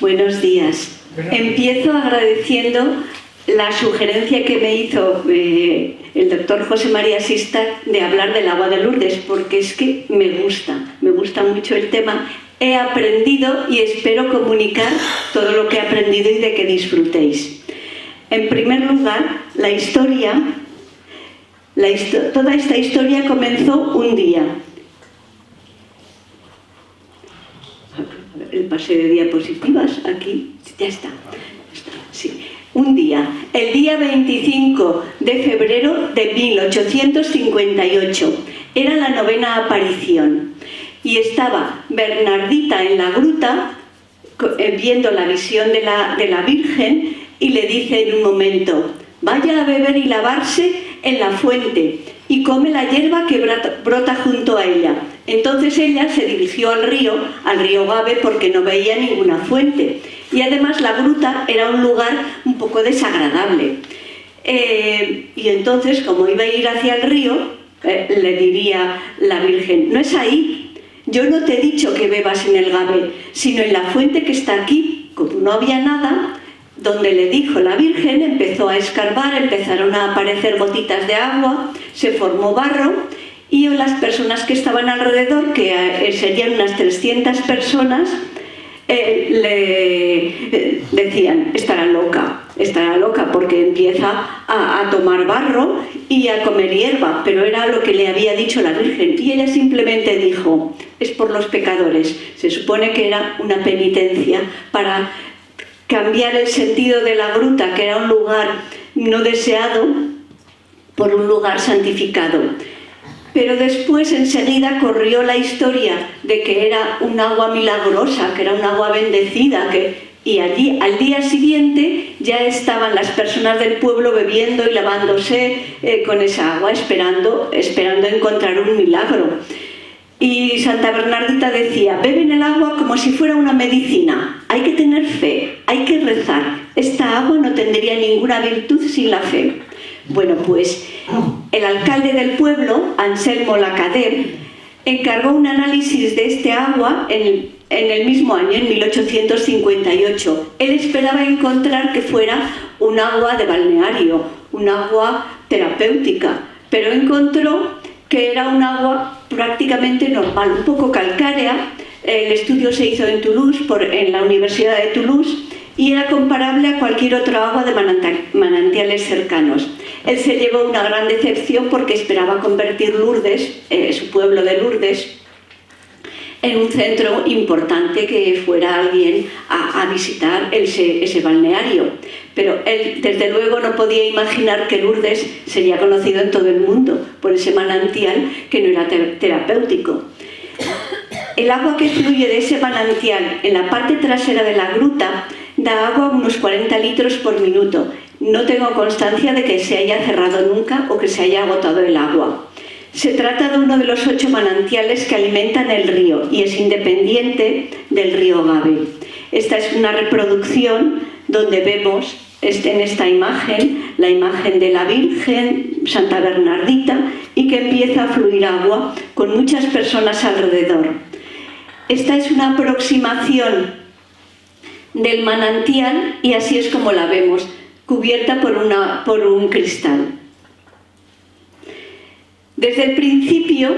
Buenos días. Empiezo agradeciendo la sugerencia que me hizo el doctor José María Sista de hablar del agua de Lourdes, porque es que me gusta mucho el tema. He aprendido y espero comunicar todo lo que he aprendido y de que disfrutéis. En primer lugar, toda esta historia comenzó un día. El pase de diapositivas, aquí, ya está. Sí. Un día, el día 25 de febrero de 1858, era la 9ª aparición y estaba Bernardita en la gruta viendo la visión de la Virgen y le dice en un momento: vaya a beber y lavarse en la fuente y come la hierba que brota junto a ella. Entonces ella se dirigió al río Gave, porque no veía ninguna fuente. Y además la gruta era un lugar un poco desagradable. Y entonces, como iba a ir hacia el río, le diría la Virgen: no es ahí, yo no te he dicho que bebas en el Gave, sino en la fuente que está aquí. Como no había nada, donde le dijo la Virgen, empezó a escarbar, empezaron a aparecer gotitas de agua, se formó barro, y las personas que estaban alrededor, que serían unas 300 personas, le decían: estará loca, porque empieza a tomar barro y a comer hierba. Pero era lo que le había dicho la Virgen, y ella simplemente dijo: es por los pecadores. Se supone que era una penitencia para cambiar el sentido de la gruta, que era un lugar no deseado, por un lugar santificado. Pero después enseguida corrió la historia de que era un agua milagrosa, que era un agua bendecida, y allí al día siguiente ya estaban las personas del pueblo bebiendo y lavándose con esa agua, esperando encontrar un milagro. Y Santa Bernardita decía: beben el agua como si fuera una medicina, hay que tener fe, hay que rezar, esta agua no tendría ninguna virtud sin la fe. Bueno, pues el alcalde del pueblo, Anselmo Lacader, encargó un análisis de este agua en el mismo año, en 1858. Él esperaba encontrar que fuera un agua de balneario, un agua terapéutica, pero encontró que era un agua prácticamente normal, un poco calcárea. El estudio se hizo en Toulouse, en la Universidad de Toulouse, y era comparable a cualquier otra agua de manantiales cercanos. Él se llevó una gran decepción porque esperaba convertir Lourdes, su pueblo de Lourdes, en un centro importante, que fuera alguien a visitar ese balneario. Pero él, desde luego, no podía imaginar que Lourdes sería conocido en todo el mundo por ese manantial que no era terapéutico. El agua que fluye de ese manantial en la parte trasera de la gruta da agua unos 40 litros por minuto. No tengo constancia de que se haya cerrado nunca o que se haya agotado el agua. Se trata de uno de los 8 manantiales que alimentan el río y es independiente del río Gave. Esta es una reproducción donde vemos en esta imagen la imagen de la Virgen, Santa Bernardita, y que empieza a fluir agua con muchas personas alrededor. Esta es una aproximación del manantial y así es como la vemos, cubierta por un cristal. Desde el principio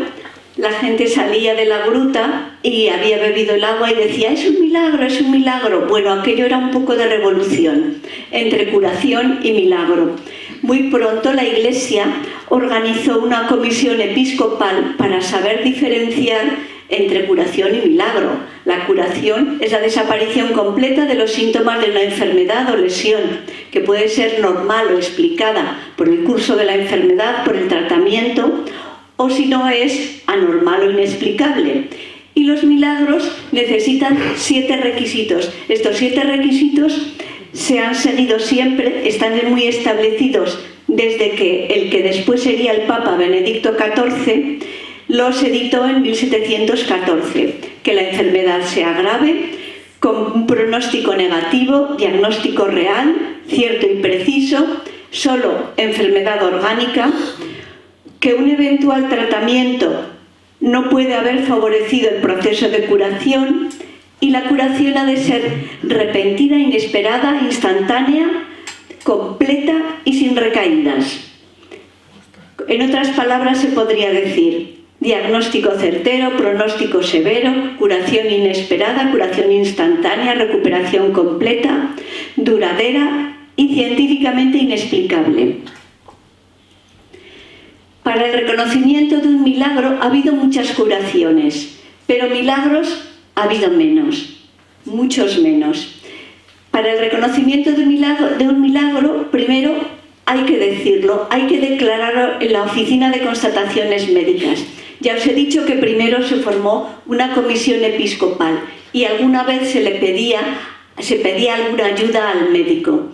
la gente salía de la gruta y había bebido el agua y decía: es un milagro, es un milagro. Bueno, aquello era un poco de revolución entre curación y milagro. Muy pronto la Iglesia organizó una comisión episcopal para saber diferenciar entre curación y milagro. La curación es la desaparición completa de los síntomas de una enfermedad o lesión, que puede ser normal o explicada por el curso de la enfermedad, por el tratamiento, o si no es anormal o inexplicable. Y los milagros necesitan 7 requisitos. Estos 7 requisitos se han seguido siempre, están muy establecidos desde que el que después sería el Papa Benedicto XIV los editó en 1714, que la enfermedad sea grave, con un pronóstico negativo, diagnóstico real, cierto y preciso, solo enfermedad orgánica, que un eventual tratamiento no puede haber favorecido el proceso de curación Y la curación ha de ser repentina, inesperada, instantánea, completa y sin recaídas. En otras palabras se podría decir: diagnóstico certero, pronóstico severo, curación inesperada, curación instantánea, recuperación completa, duradera y científicamente inexplicable. Para el reconocimiento de un milagro ha habido muchas curaciones, pero milagros ha habido menos, muchos menos. Para el reconocimiento de un milagro, primero hay que decirlo, hay que declararlo en la Oficina de Constataciones Médicas. Ya os he dicho que primero se formó una comisión episcopal y alguna vez se pedía alguna ayuda al médico.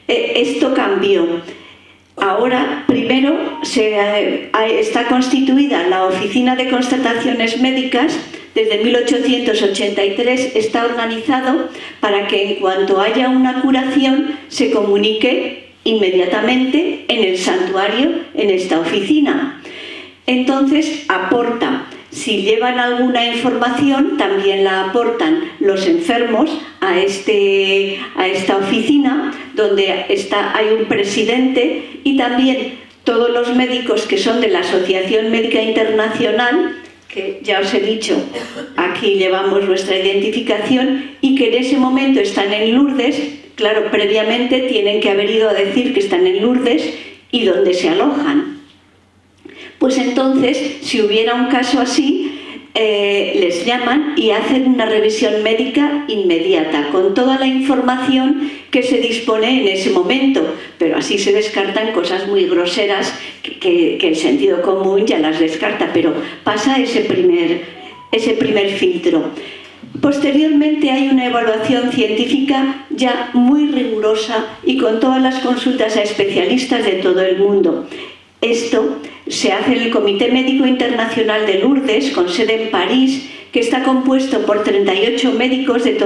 Esto cambió. Ahora, primero, está constituida la Oficina de Constataciones Médicas. Desde 1883 está organizado para que en cuanto haya una curación se comunique inmediatamente en el santuario, en esta oficina. Entonces aporta, si llevan alguna información, también la aportan los enfermos a esta oficina, donde hay un presidente, y también todos los médicos que son de la Asociación Médica Internacional, que ya os he dicho, aquí llevamos nuestra identificación, y que en ese momento están en Lourdes. Claro, previamente tienen que haber ido a decir que están en Lourdes y dónde se alojan. Pues entonces, si hubiera un caso así, les llaman y hacen una revisión médica inmediata, con toda la información que se dispone en ese momento, pero así se descartan cosas muy groseras que el sentido común ya las descarta, pero pasa ese primer filtro. Posteriormente hay una evaluación científica ya muy rigurosa y con todas las consultas a especialistas de todo el mundo. Esto se hace en el Comité Médico Internacional de Lourdes, con sede en París, que está compuesto por 38 médicos de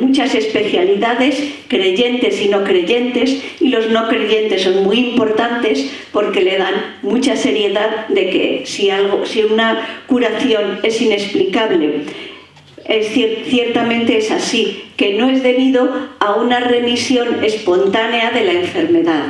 muchas especialidades, creyentes y no creyentes, y los no creyentes son muy importantes porque le dan mucha seriedad de que si una curación es inexplicable, ciertamente es así, que no es debido a una remisión espontánea de la enfermedad.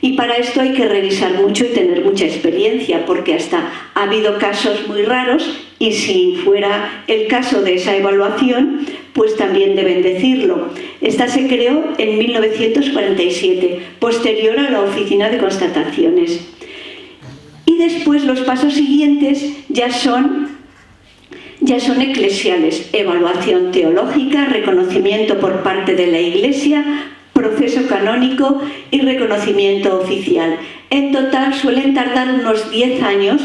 Y para esto hay que revisar mucho y tener mucha experiencia, porque hasta ha habido casos muy raros, y si fuera el caso de esa evaluación, pues también deben decirlo. Esta se creó en 1947, posterior a la Oficina de Constataciones. Y después los pasos siguientes ya son eclesiales: evaluación teológica, reconocimiento por parte de la Iglesia, proceso canónico y reconocimiento oficial. En total suelen tardar unos 10 años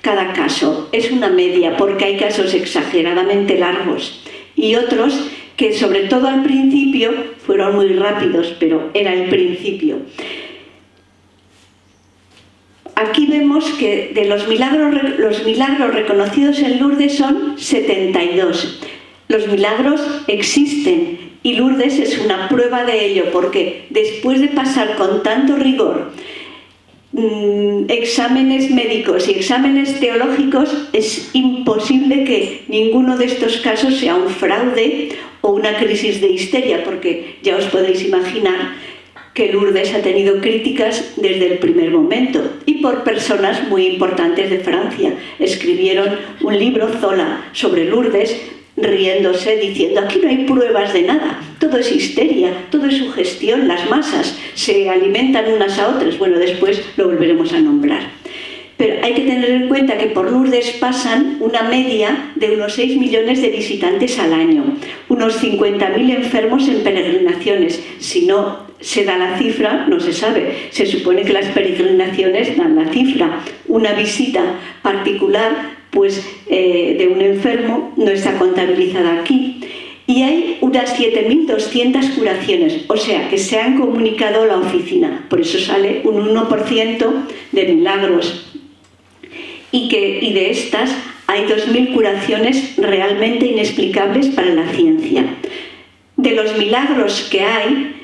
cada caso. Es una media, porque hay casos exageradamente largos y otros que, sobre todo al principio, fueron muy rápidos, pero era el principio. Aquí vemos que de los milagros reconocidos en Lourdes son 72. Los milagros existen y Lourdes es una prueba de ello, porque después de pasar con tanto rigor exámenes médicos y exámenes teológicos, es imposible que ninguno de estos casos sea un fraude o una crisis de histeria, porque ya os podéis imaginar que Lourdes ha tenido críticas desde el primer momento, y por personas muy importantes de Francia. Escribieron un libro, Zola, sobre Lourdes, riéndose, diciendo: aquí no hay pruebas de nada, todo es histeria, todo es sugestión, las masas se alimentan unas a otras. Bueno, después lo volveremos a nombrar. Pero hay que tener en cuenta que por Lourdes pasan una media de unos 6 millones de visitantes al año, unos 50.000 enfermos en peregrinaciones. Si no se da la cifra, no se sabe. Se supone que las peregrinaciones dan la cifra. Una visita particular de un enfermo no está contabilizada aquí. Y hay unas 7.200 curaciones, o sea que se han comunicado a la oficina. Por eso sale un 1% de milagros. Y de estas hay 2.000 curaciones realmente inexplicables para la ciencia. De los milagros que hay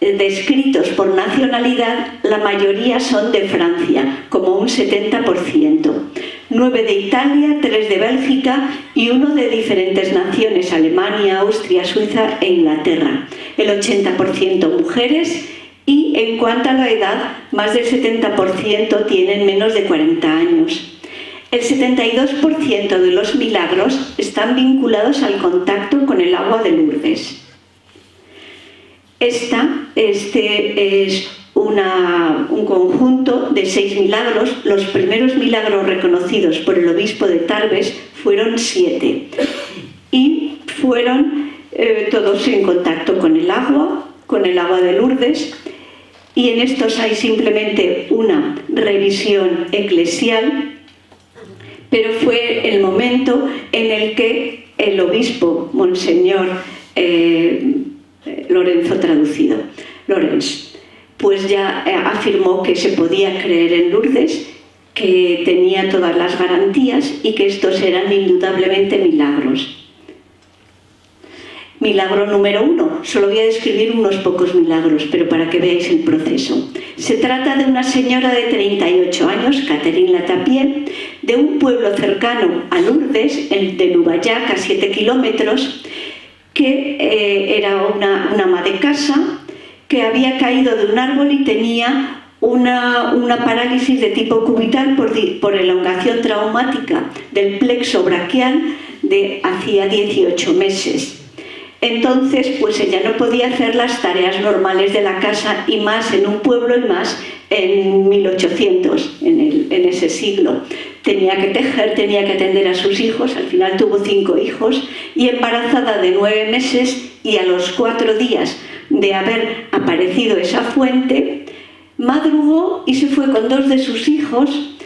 descritos por nacionalidad, la mayoría son de Francia, como un 70%. 9 de Italia, 3 de Bélgica y 1 de diferentes naciones, Alemania, Austria, Suiza e Inglaterra. El 80% mujeres y en cuanto a la edad, más del 70% tienen menos de 40 años. El 72% de los milagros están vinculados al contacto con el agua de Lourdes. Este es un conjunto de 6 milagros. Los primeros milagros reconocidos por el obispo de Tarbes fueron 7 y fueron todos en contacto con el agua de Lourdes, y en estos hay simplemente una revisión eclesial, pero fue el momento en el que el obispo, Monseñor Lorenzo traducido, Lorenz, pues ya afirmó que se podía creer en Lourdes, que tenía todas las garantías y que estos eran indudablemente milagros. Milagro número 1. Solo voy a describir unos pocos milagros, pero para que veáis el proceso. Se trata de una señora de 38 años, Catherine Latapié, de un pueblo cercano a Lourdes, de Lubayac, a 7 kilómetros, que era una ama de casa que había caído de un árbol y tenía una parálisis de tipo cubital por elongación traumática del plexo braquial de hacía 18 meses. Entonces, pues ella no podía hacer las tareas normales de la casa, y más en un pueblo, y más en 1800, en ese siglo. Tenía que tejer, tenía que atender a sus hijos, al final tuvo 5 hijos, y embarazada de 9 meses, y a los 4 días de haber aparecido esa fuente, madrugó y se fue con 2 de sus hijos.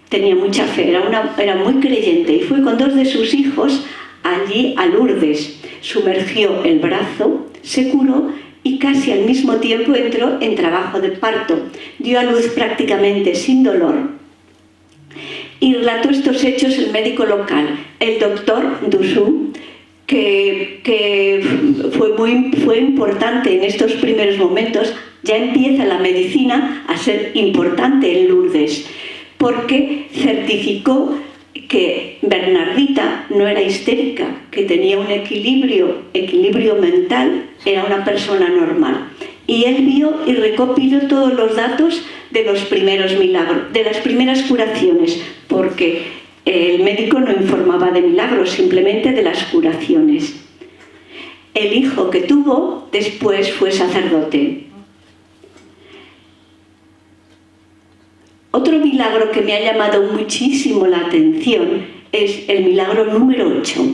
Tenía mucha fe, era muy creyente, y fue con 2 de sus hijos allí a Lourdes. Sumergió el brazo, se curó y casi al mismo tiempo entró en trabajo de parto. Dio a luz prácticamente sin dolor. Y relató estos hechos el médico local, el doctor Dussou, que fue importante en estos primeros momentos. Ya empieza la medicina a ser importante en Lourdes, porque certificó que Bernardita no era histérica, que tenía un equilibrio mental, era una persona normal. Y él vio y recopiló todos los datos de los primeros milagros, de las primeras curaciones, porque el médico no informaba de milagros, simplemente de las curaciones. El hijo que tuvo después fue sacerdote. Otro milagro que me ha llamado muchísimo la atención es el milagro número 8.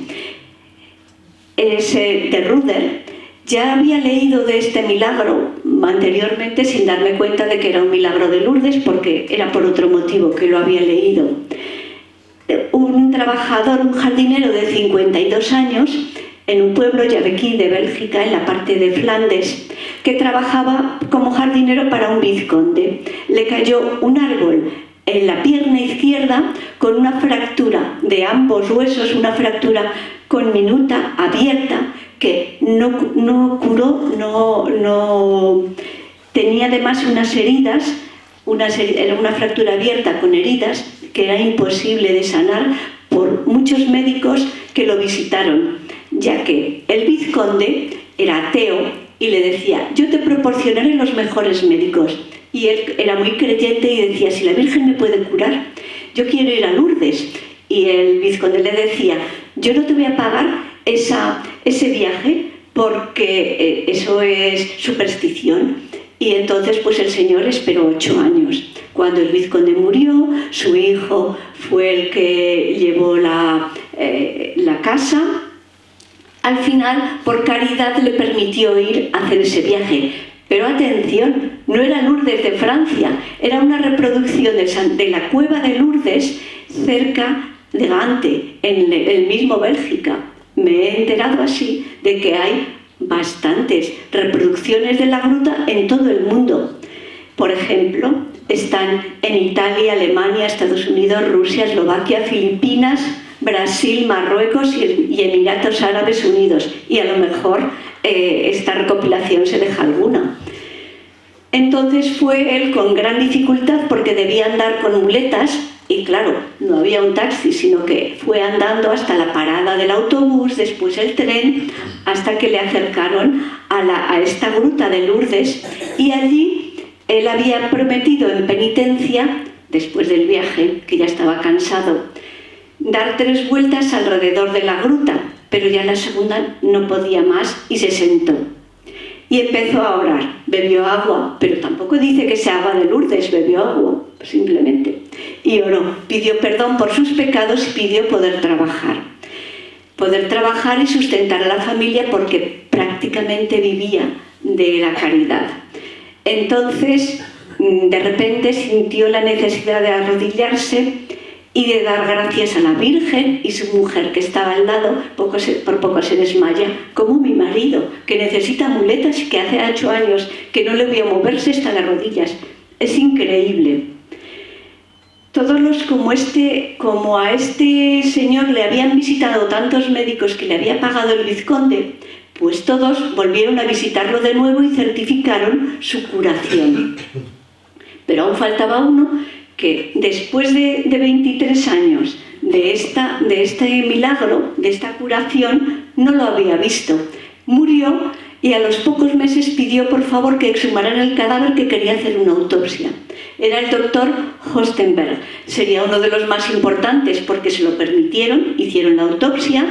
Es de Ruder. Ya había leído de este milagro anteriormente sin darme cuenta de que era un milagro de Lourdes, porque era por otro motivo que lo había leído. Un trabajador, un jardinero de 52 años, en un pueblo yabequí de Bélgica, en la parte de Flandes, que trabajaba como jardinero para un vizconde. Le cayó un árbol en la pierna izquierda con una fractura de ambos huesos, una fractura conminuta, abierta, que no curó, no tenía además unas heridas, era una fractura abierta con heridas que era imposible de sanar por muchos médicos que lo visitaron, ya que el vizconde era ateo y le decía: yo te proporcionaré los mejores médicos. Y él era muy creyente y decía: si la Virgen me puede curar, yo quiero ir a Lourdes. Y el vizconde le decía: yo no te voy a pagar ese viaje, porque eso es superstición. Y entonces pues el señor esperó 8 años. Cuando el vizconde murió, su hijo fue el que llevó la casa. Al final, por caridad, le permitió ir a hacer ese viaje. Pero atención, no era Lourdes de Francia, era una reproducción de la cueva de Lourdes cerca de Gante, en el mismo Bélgica. Me he enterado así de que hay bastantes reproducciones de la gruta en todo el mundo. Por ejemplo, están en Italia, Alemania, Estados Unidos, Rusia, Eslovaquia, Filipinas, Brasil, Marruecos y Emiratos Árabes Unidos. Y a lo mejor esta recopilación se deja alguna. Entonces fue él, con gran dificultad, porque debía andar con muletas, Y claro, no había un taxi, sino que fue andando hasta la parada del autobús, después el tren, hasta que le acercaron a esta gruta de Lourdes, y allí él había prometido en penitencia, después del viaje, que ya estaba cansado, dar 3 vueltas alrededor de la gruta, pero ya la segunda no podía más y se sentó. Y empezó a orar, bebió agua, pero tampoco dice que sea agua de Lourdes, bebió agua, simplemente. Y oró, pidió perdón por sus pecados y pidió poder trabajar. Poder trabajar y sustentar a la familia porque prácticamente vivía de la caridad. Entonces, de repente sintió la necesidad de arrodillarse y de dar gracias a la Virgen, y su mujer, que estaba al lado, por poco se desmaya, como mi marido, que necesita muletas y que hace 8 años que no le voy a moverse hasta las rodillas. Es increíble. Todos los como a este señor le habían visitado tantos médicos que le había pagado el vizconde, pues todos volvieron a visitarlo de nuevo y certificaron su curación. Pero aún faltaba uno que después de 23 años de este milagro, de esta curación, no lo había visto. Murió y a los pocos meses pidió por favor que exhumaran el cadáver, que quería hacer una autopsia. Era el doctor Hostenberg. Sería uno de los más importantes porque se lo permitieron, hicieron la autopsia,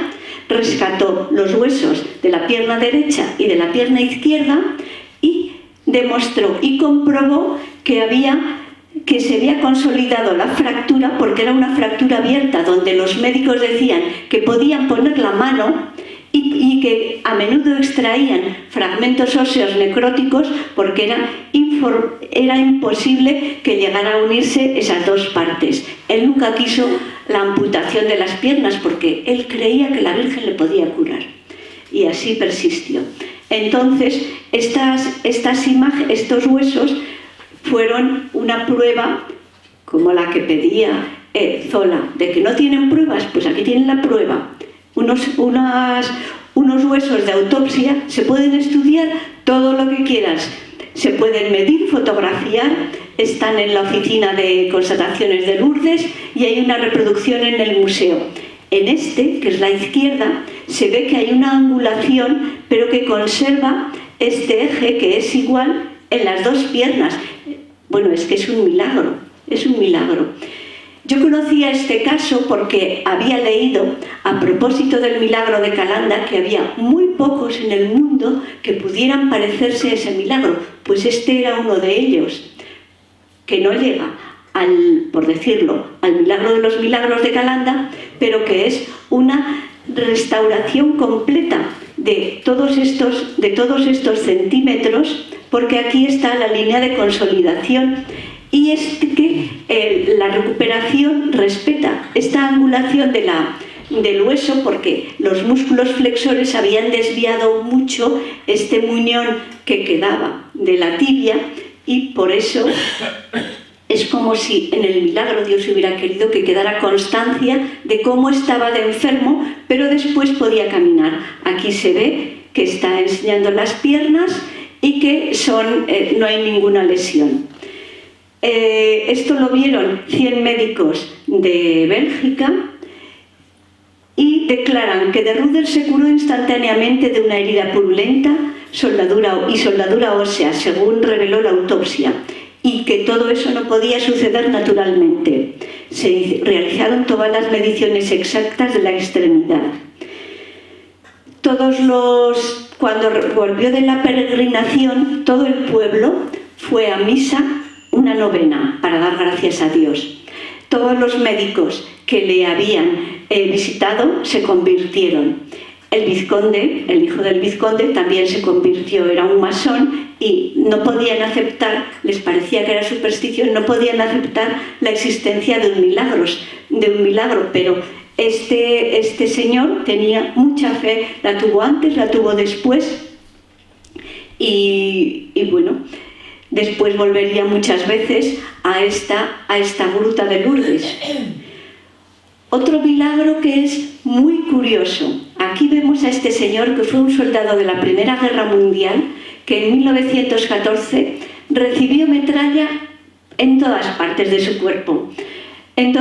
rescató los huesos de la pierna derecha y de la pierna izquierda y demostró y comprobó que se había consolidado la fractura, porque era una fractura abierta donde los médicos decían que podían poner la mano y que a menudo extraían fragmentos óseos necróticos porque era imposible que llegara a unirse esas 2 partes. Él nunca quiso la amputación de las piernas porque él creía que la Virgen le podía curar, y así persistió. Entonces, estos huesos fueron una prueba como la que pedía Zola, de que no tienen pruebas, pues aquí tienen la prueba. Unos huesos de autopsia se pueden estudiar todo lo que quieras, se pueden medir, fotografiar, están en la oficina de constataciones de Lourdes y hay una reproducción en el museo. En que es la izquierda, se ve que hay una angulación, pero que conserva este eje que es igual en las 2 piernas. Bueno, es que es un milagro, es un milagro. Yo conocía este caso porque había leído, a propósito del milagro de Calanda, que había muy pocos en el mundo que pudieran parecerse a ese milagro, pues este era uno de ellos, que no llega por decirlo, al milagro de los milagros de Calanda, pero que es una restauración completa de todos estos centímetros, porque aquí está la línea de consolidación. Y es que la recuperación respeta esta angulación del hueso, porque los músculos flexores habían desviado mucho este muñón que quedaba de la tibia, y por eso es como si en el milagro Dios hubiera querido que quedara constancia de cómo estaba de enfermo, pero después podía caminar. Aquí se ve que está enseñando las piernas y que no hay ninguna lesión. Esto lo vieron 100 médicos de Bélgica y declaran que de Rudder se curó instantáneamente de una herida purulenta, soldadura ósea, según reveló la autopsia, y que todo eso no podía suceder naturalmente. Se realizaron todas las mediciones exactas de la extremidad. Cuando volvió de la peregrinación, todo el pueblo fue a misa, una novena, para dar gracias a Dios. Todos los médicos que le habían visitado se convirtieron. El vizconde, el hijo del vizconde, también se convirtió, era un masón, y no podían aceptar, les parecía que era superstición, no podían aceptar la existencia de un milagro, pero este señor tenía mucha fe, la tuvo antes, la tuvo después, y bueno, después volvería muchas veces a esta gruta de Lourdes. Otro milagro que es muy curioso. Aquí vemos a este señor que fue un soldado de la Primera Guerra Mundial, que en 1914 recibió metralla en todas partes de su cuerpo. en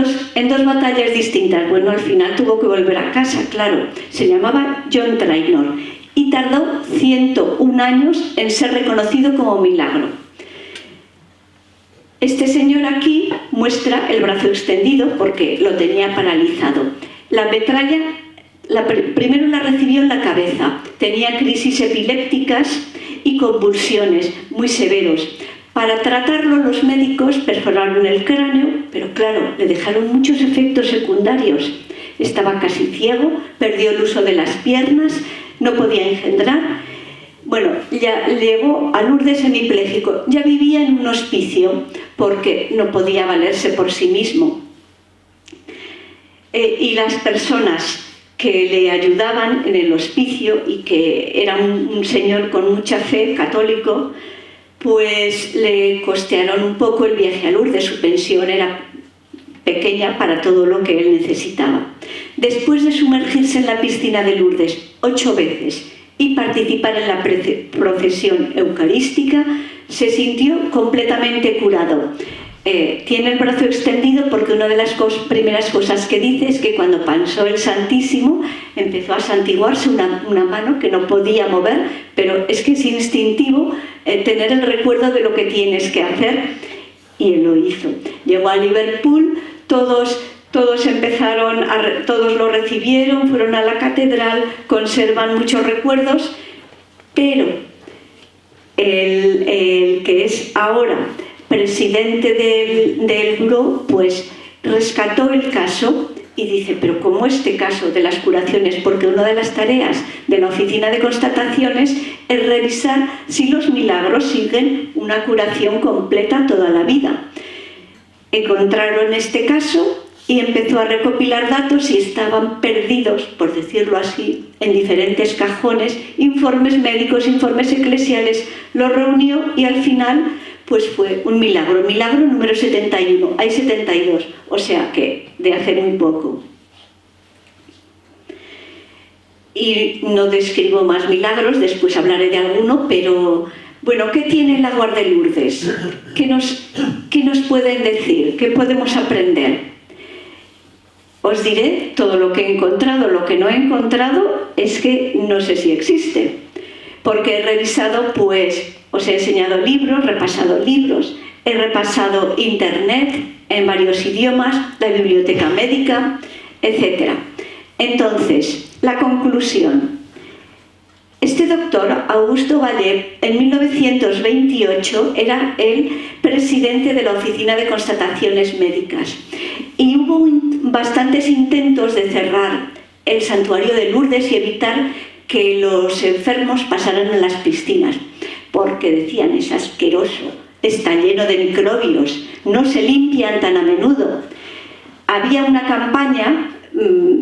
dos batallas distintas. Bueno, al final tuvo que volver a casa, claro. Se llamaba John Trainor y tardó 101 años en ser reconocido como milagro. Este señor aquí muestra el brazo extendido porque lo tenía paralizado. La metralla primero la recibió en la cabeza. Tenía crisis epilépticas y convulsiones muy severos. Para tratarlo los médicos perforaron el cráneo, pero claro, le dejaron muchos efectos secundarios. Estaba casi ciego, perdió el uso de las piernas, no podía engendrar. Bueno, ya llegó a Lourdes hemipléjico. Ya vivía en un hospicio porque no podía valerse por sí mismo. Y las personas que le ayudaban en el hospicio y que era un señor con mucha fe, católico, pues le costearon un poco el viaje a Lourdes. Su pensión era pequeña para todo lo que él necesitaba. Después de sumergirse en la piscina de Lourdes 8 veces y participar en la procesión eucarística, se sintió completamente curado. Tiene el brazo extendido porque una de las primeras cosas que dice es que cuando pasó el Santísimo empezó a santiguarse una mano que no podía mover, pero es que es instintivo tener el recuerdo de lo que tienes que hacer, y él lo hizo. Llegó a Liverpool, todos lo recibieron, fueron a la catedral, conservan muchos recuerdos, pero el que es ahora presidente del Buró, pues rescató el caso y dice, pero ¿cómo este caso de las curaciones? Porque una de las tareas de la oficina de constataciones es revisar si los milagros siguen una curación completa toda la vida. Encontraron este caso y empezó a recopilar datos y estaban perdidos, por decirlo así, en diferentes cajones, informes médicos, informes eclesiales, los reunió y al final pues fue un milagro número 71, hay 72, o sea que de hace muy poco. Y no describo más milagros, después hablaré de alguno, pero bueno, ¿qué tiene el Aguar de Lourdes? ¿Qué nos pueden decir? ¿Qué podemos aprender? Os diré todo lo que he encontrado. Lo que no he encontrado es que no sé si existe, porque he revisado, pues, os he enseñado libros, repasado libros, he repasado internet en varios idiomas, la biblioteca médica, etc. Entonces, la conclusión. Este doctor, Augusto Vallée, en 1928 era el presidente de la Oficina de Constataciones Médicas y hubo bastantes intentos de cerrar el santuario de Lourdes y evitar que los enfermos pasaran en las piscinas, porque decían, es asqueroso, está lleno de microbios, no se limpian tan a menudo. Había una campaña,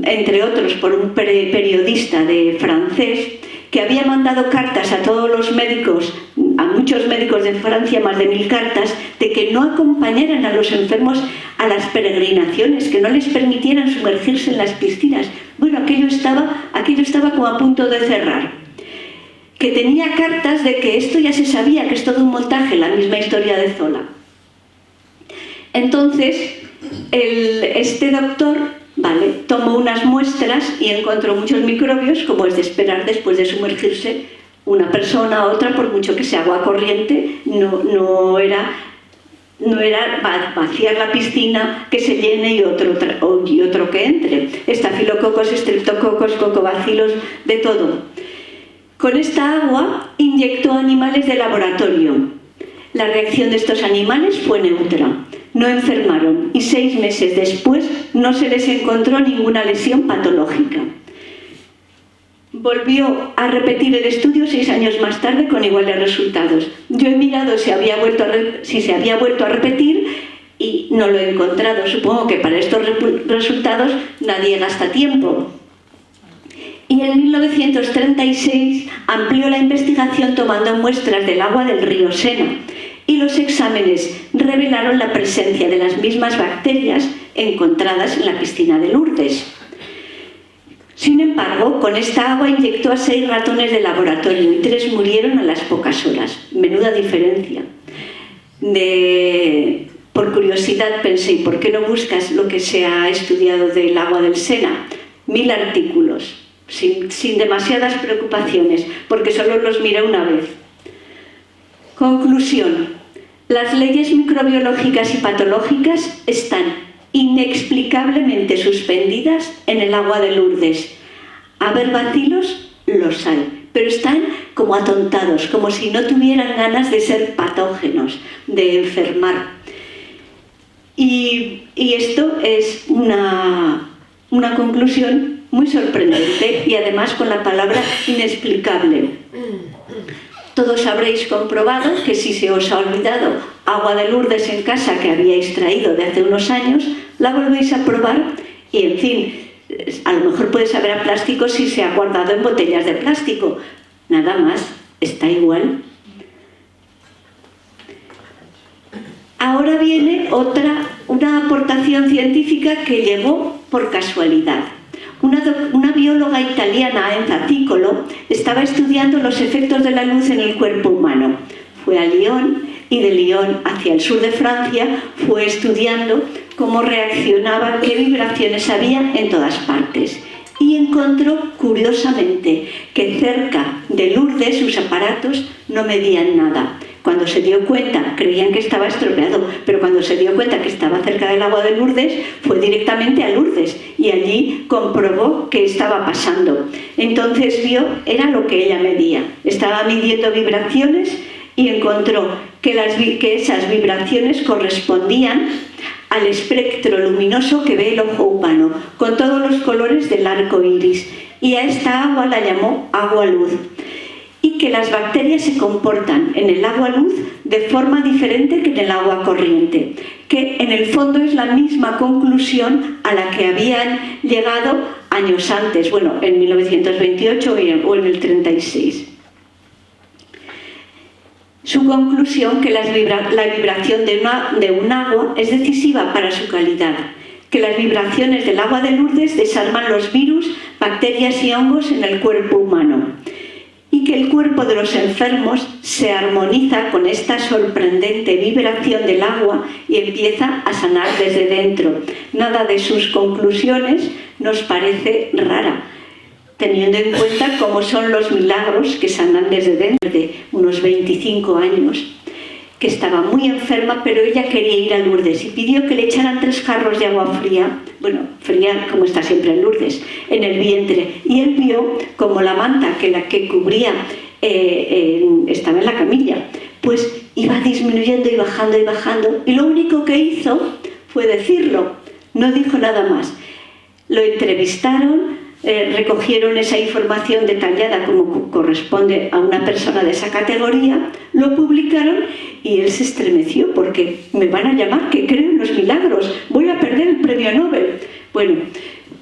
entre otros por un periodista francés, que había mandado cartas a todos los médicos, a muchos médicos de Francia, más de 1000 cartas, de que no acompañaran a los enfermos a las peregrinaciones, que no les permitieran sumergirse en las piscinas. Bueno, aquello estaba como a punto de cerrar. Que tenía cartas de que esto ya se sabía, que es todo un montaje, la misma historia de Zola. Entonces, este doctor, ¿vale?, tomó unas muestras y encontró muchos microbios, como es de esperar después de sumergirse una persona a otra, por mucho que sea agua corriente, no era vaciar la piscina, que se llene y otro que entre. Estafilococos, estreptococos, cocobacilos, de todo. Con esta agua inyectó animales de laboratorio. La reacción de estos animales fue neutra. No enfermaron y 6 meses después no se les encontró ninguna lesión patológica. Volvió a repetir el estudio 6 años más tarde con iguales resultados. Yo he mirado si se había vuelto a repetir y no lo he encontrado. Supongo que para estos resultados nadie gasta tiempo. Y en 1936 amplió la investigación tomando muestras del agua del río Sena y los exámenes revelaron la presencia de las mismas bacterias encontradas en la piscina de Lourdes. Sin embargo, con esta agua inyectó a 6 ratones de laboratorio y 3 murieron a las pocas horas. Menuda diferencia. Por curiosidad pensé, ¿y por qué no buscas lo que se ha estudiado del agua del Sena? 1000 artículos, sin demasiadas preocupaciones, porque solo los miré una vez. Conclusión. Las leyes microbiológicas y patológicas están inexplicablemente suspendidas en el agua de Lourdes. A ver, bacilos, los hay, pero están como atontados, como si no tuvieran ganas de ser patógenos, de enfermar. Y esto es una conclusión muy sorprendente y además con la palabra inexplicable. Todos habréis comprobado que si se os ha olvidado agua de Lourdes en casa que habíais traído de hace unos años, la volvéis a probar y, en fin, a lo mejor puede saber a plástico si se ha guardado en botellas de plástico. Nada más, está igual. Ahora viene una aportación científica que llegó por casualidad. Una bióloga italiana, Enza Ticolo, estaba estudiando los efectos de la luz en el cuerpo humano. Fue a Lyon y de Lyon hacia el sur de Francia fue estudiando cómo reaccionaba, qué vibraciones había en todas partes. Y encontró, curiosamente, que cerca de Lourdes sus aparatos no medían nada. Cuando se dio cuenta, creían que estaba estropeado, pero cuando se dio cuenta que estaba cerca del agua de Lourdes, fue directamente a Lourdes y allí comprobó qué estaba pasando. Entonces vio, era lo que ella medía. Estaba midiendo vibraciones y encontró que esas vibraciones correspondían al espectro luminoso que ve el ojo humano, con todos los colores del arco iris. Y a esta agua la llamó agua-luz. Y que las bacterias se comportan en el agua-luz de forma diferente que en el agua corriente, que en el fondo es la misma conclusión a la que habían llegado años antes, bueno, en 1928 o en el 36. Su conclusión que la vibración de un agua es decisiva para su calidad, que las vibraciones del agua de Lourdes desarman los virus, bacterias y hongos en el cuerpo humano, y que el cuerpo de los enfermos se armoniza con esta sorprendente vibración del agua y empieza a sanar desde dentro. Nada de sus conclusiones nos parece rara, teniendo en cuenta cómo son los milagros que sanan desde dentro. De unos 25 años, que estaba muy enferma, pero ella quería ir a Lourdes y pidió que le echaran 3 jarros de agua fría, bueno, fría como está siempre en Lourdes, en el vientre. Y él vio como la manta que cubría estaba en la camilla, pues iba disminuyendo y bajando, y lo único que hizo fue decirlo, no dijo nada más. Lo entrevistaron, recogieron esa información detallada como corresponde a una persona de esa categoría, lo publicaron y él se estremeció porque me van a llamar que creo en los milagros, voy a perder el premio Nobel. Bueno,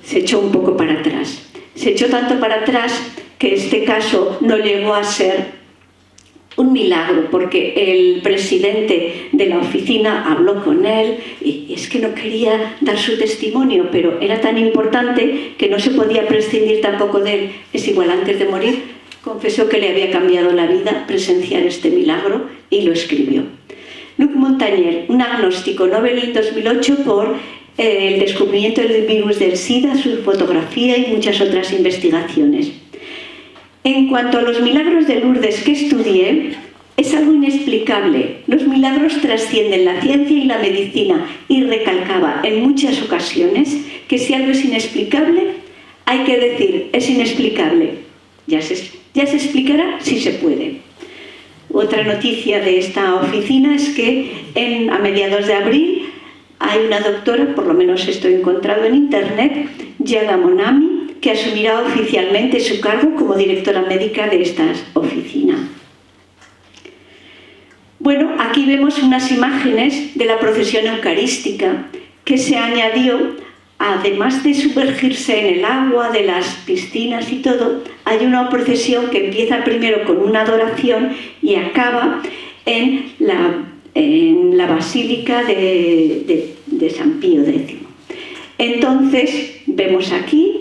se echó un poco para atrás. Se echó tanto para atrás que este caso no llegó a ser un milagro, porque el presidente de la oficina habló con él y es que no quería dar su testimonio, pero era tan importante que no se podía prescindir tampoco de él. Es igual, antes de morir confesó que le había cambiado la vida presenciar este milagro y lo escribió. Luc Montagnier, un agnóstico, Nobel en 2008 por el descubrimiento del virus del SIDA, su fotografía y muchas otras investigaciones. En cuanto a los milagros de Lourdes que estudié, es algo inexplicable. Los milagros trascienden la ciencia y la medicina, y recalcaba en muchas ocasiones que si algo es inexplicable, hay que decir, es inexplicable. Ya se explicará si se puede. Otra noticia de esta oficina es que a mediados de abril hay una doctora, por lo menos esto he encontrado en internet, Yada Monami, que asumirá oficialmente su cargo como directora médica de esta oficina. Bueno, aquí vemos unas imágenes de la procesión eucarística que se añadió, además de sumergirse en el agua de las piscinas y todo, hay una procesión que empieza primero con una adoración y acaba en la Basílica de San Pío X. Entonces, vemos aquí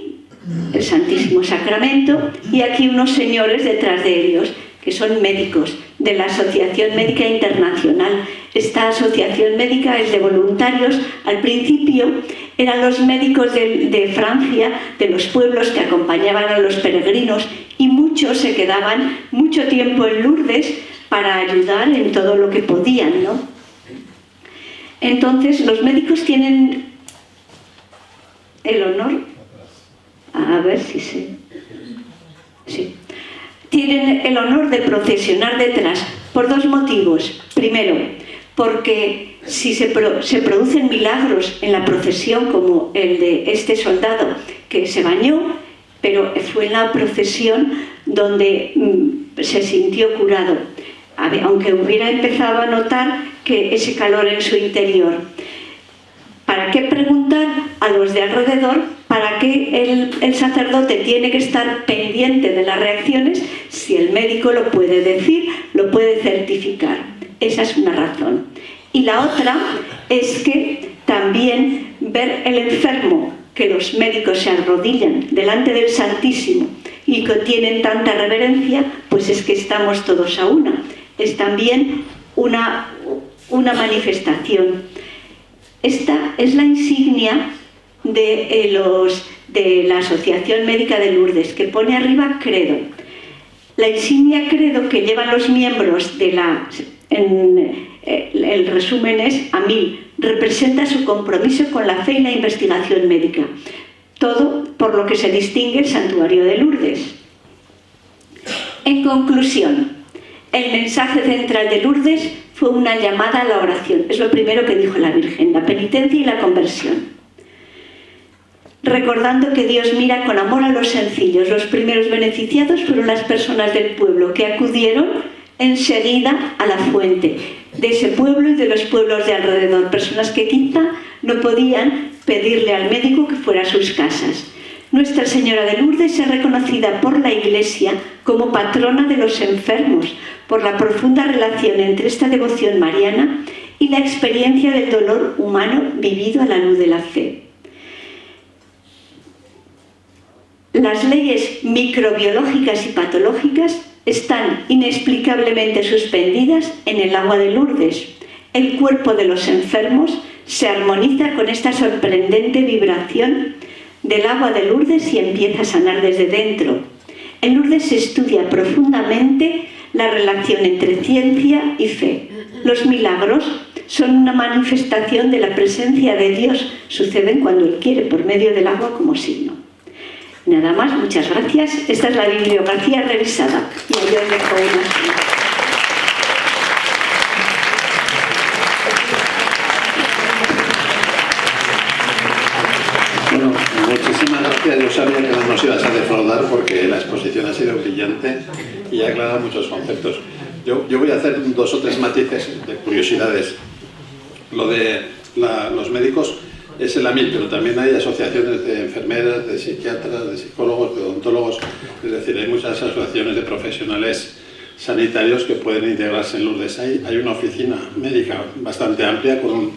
el Santísimo Sacramento y aquí unos señores detrás de ellos, que son médicos de la Asociación Médica Internacional. Esta asociación médica es de voluntarios. Al principio eran los médicos de Francia, de los pueblos que acompañaban a los peregrinos, y muchos se quedaban mucho tiempo en Lourdes para ayudar en todo lo que podían, ¿no? Entonces, los médicos tienen el honor, a ver si sé, sí, tienen el honor de procesionar detrás por dos motivos. Primero, porque si se producen milagros en la procesión, como el de este soldado que se bañó, pero fue en la procesión donde se sintió curado, aunque hubiera empezado a notar que ese calor en su interior. ¿Para qué preguntar a los de alrededor? ¿Para qué el sacerdote tiene que estar pendiente de las reacciones si el médico lo puede decir, lo puede certificar? Esa es una razón. Y la otra es que también ver el enfermo, que los médicos se arrodillan delante del Santísimo y que tienen tanta reverencia, pues es que estamos todos a una. Es también una manifestación. Esta es la insignia de la Asociación Médica de Lourdes, que pone arriba credo. La insignia credo que llevan los miembros de el resumen es AMIL, representa su compromiso con la fe y la investigación médica. Todo por lo que se distingue el Santuario de Lourdes. En conclusión, el mensaje central de Lourdes fue una llamada a la oración. Es lo primero que dijo la Virgen, la penitencia y la conversión. Recordando que Dios mira con amor a los sencillos. Los primeros beneficiados fueron las personas del pueblo que acudieron enseguida a la fuente de ese pueblo y de los pueblos de alrededor. Personas que quizá no podían pedirle al médico que fuera a sus casas. Nuestra Señora de Lourdes es reconocida por la Iglesia como patrona de los enfermos, por la profunda relación entre esta devoción mariana y la experiencia del dolor humano vivido a la luz de la fe. Las leyes microbiológicas y patológicas están inexplicablemente suspendidas en el agua de Lourdes. El cuerpo de los enfermos se armoniza con esta sorprendente vibración del agua de Lourdes y empieza a sanar desde dentro. En Lourdes se estudia profundamente la relación entre ciencia y fe. Los milagros son una manifestación de la presencia de Dios. Suceden cuando Él quiere, por medio del agua como signo. Nada más, muchas gracias. Esta es la bibliografía revisada. Y yo os dejo una. Bueno, muchísimas gracias. Yo sabía que no nos ibas a defraudar porque la exposición ha sido brillante y ha aclarado muchos conceptos. Yo voy a hacer 2 o 3 matices de curiosidades. Lo de los médicos es el AMIL, pero también hay asociaciones de enfermeras, de psiquiatras, de psicólogos, de odontólogos. Es decir, hay muchas asociaciones de profesionales sanitarios que pueden integrarse en Lourdes. Hay una oficina médica bastante amplia con un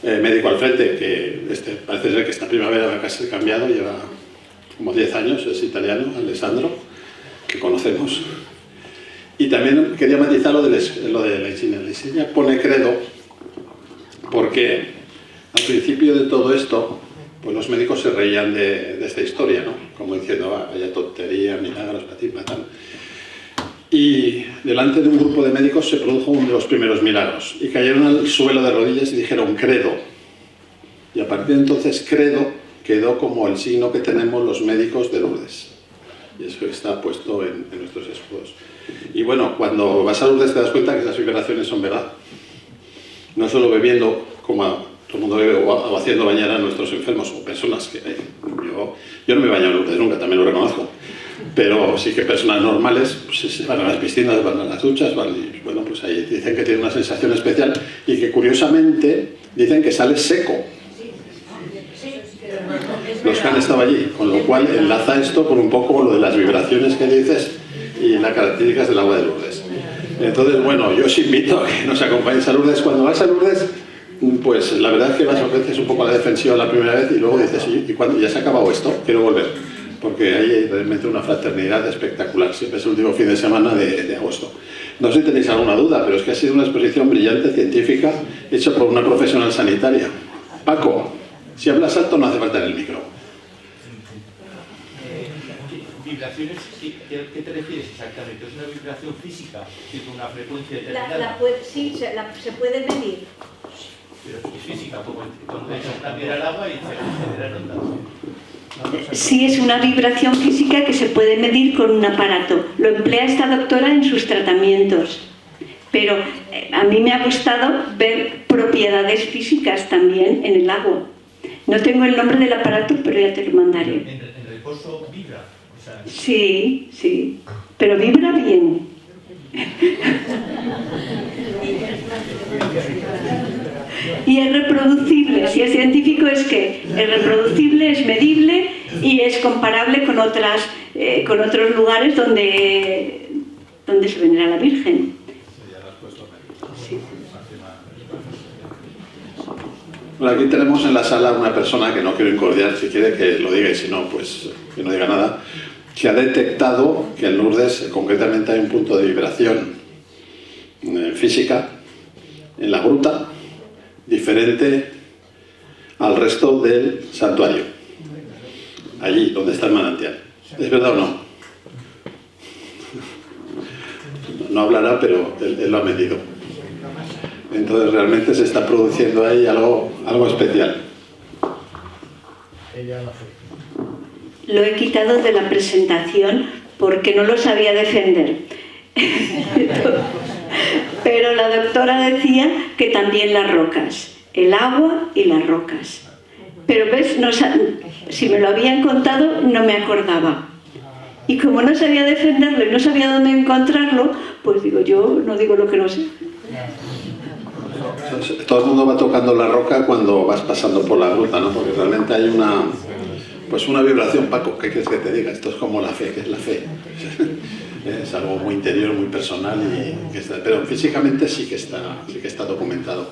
médico al frente que parece ser que esta primavera va a casi cambiado, lleva como 10 años, es italiano, Alessandro, que conocemos. Y también quería matizar lo de la insignia. La insignia pone credo porque al principio de todo esto, pues los médicos se reían de esta historia, ¿no? Como diciendo, vaya tontería, milagros, patí, patán. Y delante de un grupo de médicos se produjo uno de los primeros milagros y cayeron al suelo de rodillas y dijeron credo. Y a partir de entonces credo quedó como el signo que tenemos los médicos de Lourdes. Y eso está puesto en nuestros escudos. Y bueno, cuando vas a Lourdes te das cuenta que esas vibraciones son verdad. No solo bebiendo como todo el mundo bebe o haciendo bañar a nuestros enfermos o personas que... Yo no me baño en Lourdes nunca, también lo reconozco. Pero sí que personas normales pues, van a las piscinas, van a las duchas, y bueno, pues ahí dicen que tiene una sensación especial y que curiosamente dicen que sale seco. Los que han estado allí, con lo cual enlaza esto con un poco lo de las vibraciones que dices y las características del agua de Lourdes. Entonces, bueno, yo os invito a que nos acompañéis a Lourdes. Cuando vas a Lourdes, pues la verdad es que vas a veces un poco a la defensiva la primera vez y luego dices, ¿y cuándo ya se ha acabado esto? Quiero volver. Porque hay realmente una fraternidad espectacular. Siempre es el último fin de semana de agosto. No sé si tenéis alguna duda, pero es que ha sido una exposición brillante, científica, hecha por una profesional sanitaria. Paco, si hablas alto no hace falta en el micro. ¿Vibraciones? ¿Qué te refieres exactamente? ¿Es una vibración física? ¿Tiene una frecuencia determinada? Sí, se puede medir. Pero es física, como cuando echas una piedra al agua y se generan ondas. Sí, es una vibración física que se puede medir con un aparato. Lo emplea esta doctora en sus tratamientos. Pero a mí me ha gustado ver propiedades físicas también en el agua. No tengo el nombre del aparato, pero ya te lo mandaré. ¿En reposo vibra? O sea, Sí, sí, pero vibra bien. Y es reproducible. Si es científico es que es reproducible, es medible y es comparable con otros lugares donde se venera a la Virgen. Sí. Bueno, aquí tenemos en la sala una persona que no quiero incordiar, si quiere que lo diga y si no, pues que no diga nada, que ha detectado que en Lourdes concretamente hay un punto de vibración física en la gruta diferente al resto del santuario, allí donde está el manantial. ¿Es verdad o no? No hablará, pero él lo ha medido. Entonces realmente se está produciendo ahí algo especial. Lo he quitado de la presentación porque no lo sabía defender. Pero la doctora decía que también las rocas, el agua y las rocas. Pero ves, si me lo habían contado no me acordaba. Y como no sabía defenderlo y no sabía dónde encontrarlo, pues digo, yo no digo lo que no sé. Todo el mundo va tocando la roca cuando vas pasando por la gruta, ¿no? Porque realmente hay una vibración, Paco, ¿qué quieres que te diga? Esto es como la fe, ¿qué es la fe? Es algo muy interior, muy personal, pero físicamente sí que está documentado.